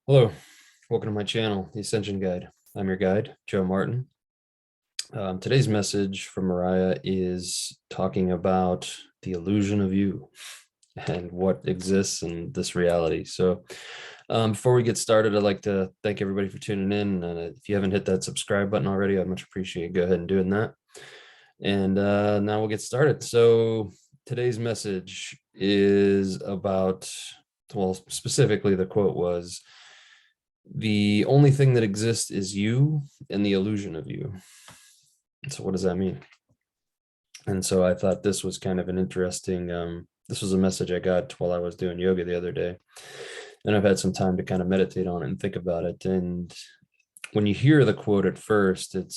Hello, welcome to my channel, The Ascension Guide. I'm your guide, Joe Martin. Today's message from Ariah is talking about the illusion of you and what exists in this reality. So before we get started, I'd like to thank everybody for tuning in. If you haven't hit that subscribe button already, I'd much appreciate go ahead and doing that. And now we'll get started. So today's message is about, well, specifically the quote was, "The only thing that exists is you and the illusion of you." So what does that mean? And so I thought this was kind of an interesting, this was a message I got while I was doing yoga the other day. And I've had some time to kind of meditate on it and think about it. And when you hear the quote at first, it's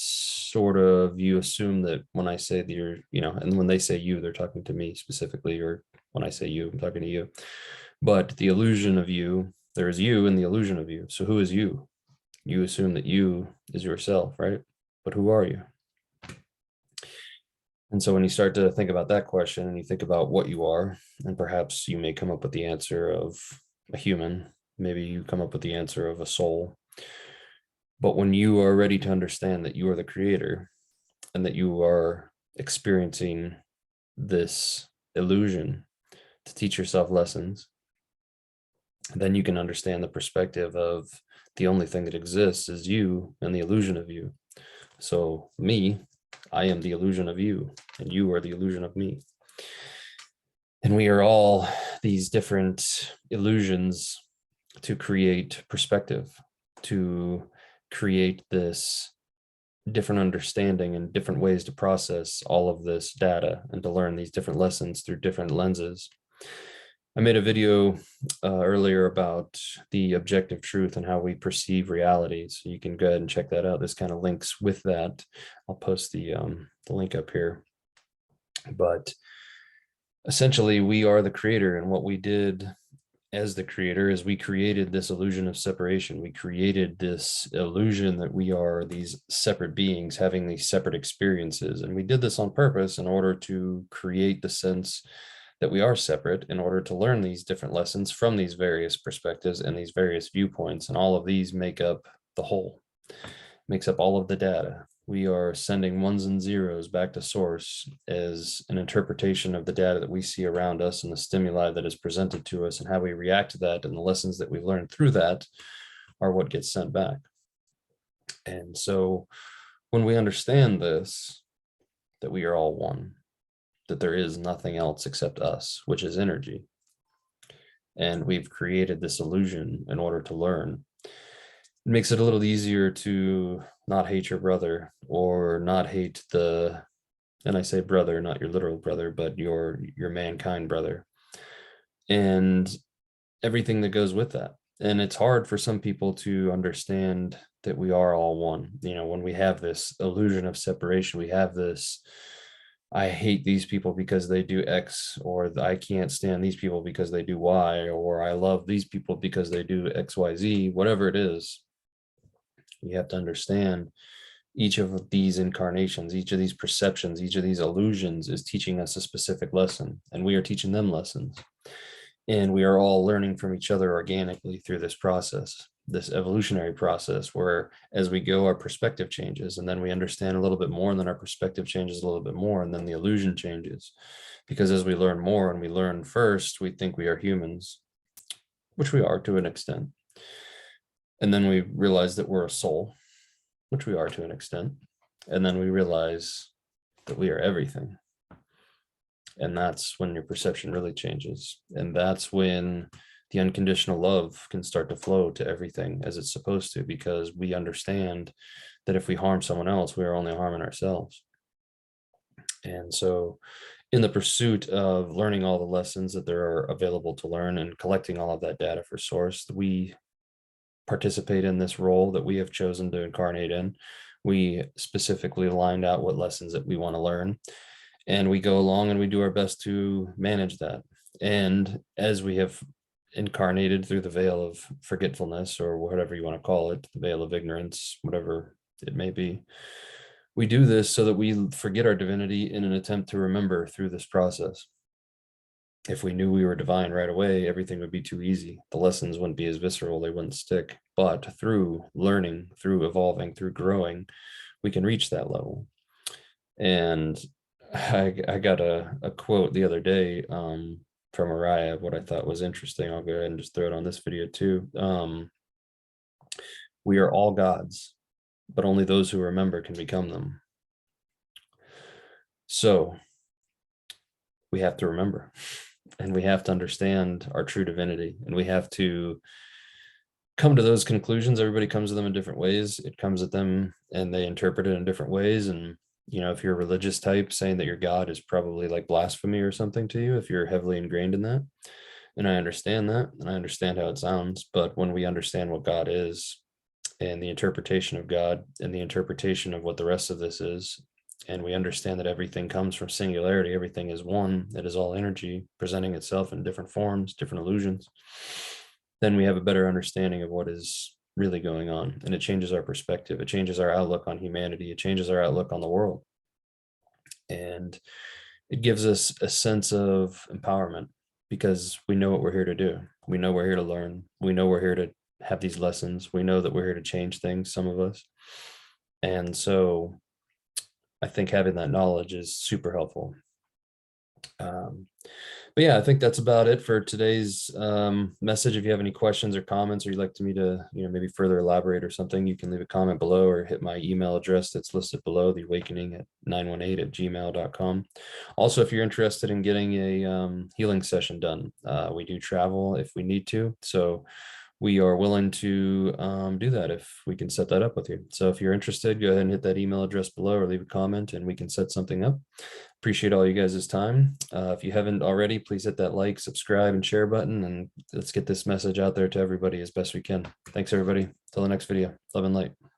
sort of, you assume that when I say that you're, and when they say you, they're talking to me specifically, or when I say you, I'm talking to you. But the illusion of you, there is you and the illusion of you. So who is you? You assume that you is yourself, right? But who are you? And so when you start to think about that question and you think about what you are, and perhaps you may come up with the answer of a human, maybe you come up with the answer of a soul. But when you are ready to understand that you are the creator and that you are experiencing this illusion to teach yourself lessons, then you can understand the perspective of the only thing that exists is you and the illusion of you. So me, I am the illusion of you, and you are the illusion of me. And we are all these different illusions to create perspective, to create this different understanding and different ways to process all of this data and to learn these different lessons through different lenses. I made a video earlier about the objective truth and how we perceive reality. So you can go ahead and check that out. This kind of links with that. I'll post the link up here. But essentially, we are the creator, and what we did as the creator is we created this illusion of separation. We created this illusion that we are these separate beings having these separate experiences. And we did this on purpose in order to create the sense that we are separate, in order to learn these different lessons from these various perspectives and these various viewpoints. And all of these make up the whole, makes up all of the data. We are sending ones and zeros back to source as an interpretation of the data that we see around us and the stimuli that is presented to us, and how we react to that and the lessons that we learned through that are what gets sent back. And so when we understand this, that we are all one, that there is nothing else except us, which is energy, and we've created this illusion in order to learn, it makes it a little easier to not hate your brother, or not hate the, and I say brother, not your literal brother, but your mankind brother, and everything that goes with that. And it's hard for some people to understand that we are all one. When we have this illusion of separation, we have this, I hate these people because they do X, or I can't stand these people because they do Y, or I love these people because they do XYZ, whatever it is. You have to understand each of these incarnations, each of these perceptions, each of these illusions is teaching us a specific lesson, and we are teaching them lessons. And we are all learning from each other organically through this process, this evolutionary process, where as we go, our perspective changes, and then we understand a little bit more, and then our perspective changes a little bit more, and then the illusion changes. Because as we learn more, and we learn first, we think we are humans, which we are to an extent. And then we realize that we're a soul, which we are to an extent. And then we realize that we are everything. And that's when your perception really changes. And that's when the unconditional love can start to flow to everything as it's supposed to, because we understand that if we harm someone else, we are only harming ourselves. And so in the pursuit of learning all the lessons that there are available to learn and collecting all of that data for source, we participate in this role that we have chosen to incarnate in. We specifically lined out what lessons that we want to learn, and we go along and we do our best to manage that. And as we have incarnated through the veil of forgetfulness, or whatever you want to call it, the veil of ignorance, whatever it may be, we do this so that we forget our divinity in an attempt to remember through this process. If we knew we were divine right away, everything would be too easy. The lessons wouldn't be as visceral, they wouldn't stick. But through learning, through evolving, through growing, we can reach that level. And I got a quote the other day from Ariah, what I thought was interesting. I'll go ahead and just throw it on this video too. We are all gods, but only those who remember can become them. So we have to remember, and we have to understand our true divinity, and we have to come to those conclusions. Everybody comes to them in different ways. It comes at them and they interpret it in different ways. And, you know, if you're a religious type, saying that your God is probably like blasphemy or something to you, if you're heavily ingrained in that. And I understand that, and I understand how it sounds. But when we understand what God is, and the interpretation of God, and the interpretation of what the rest of this is, and we understand that everything comes from singularity, everything is one, it is all energy presenting itself in different forms, different illusions, then we have a better understanding of what is really going on. And it changes our perspective. It changes our outlook on humanity. It changes our outlook on the world. And it gives us a sense of empowerment because we know what we're here to do. We know we're here to learn. We know we're here to have these lessons. We know that we're here to change things, some of us. And so I think having that knowledge is super helpful. But yeah, I think that's about it for today's message. If you have any questions or comments, or you'd like me to, maybe further elaborate or something, you can leave a comment below or hit my email address that's listed below, theawakening@918@gmail.com. Also, if you're interested in getting a healing session done, we do travel if we need to. So we are willing to do that if we can set that up with you. So if you're interested, go ahead and hit that email address below or leave a comment and we can set something up. Appreciate all you guys' time. If you haven't already, please hit that like, subscribe, and share button, and let's get this message out there to everybody as best we can. Thanks, everybody. Till the next video. Love and light.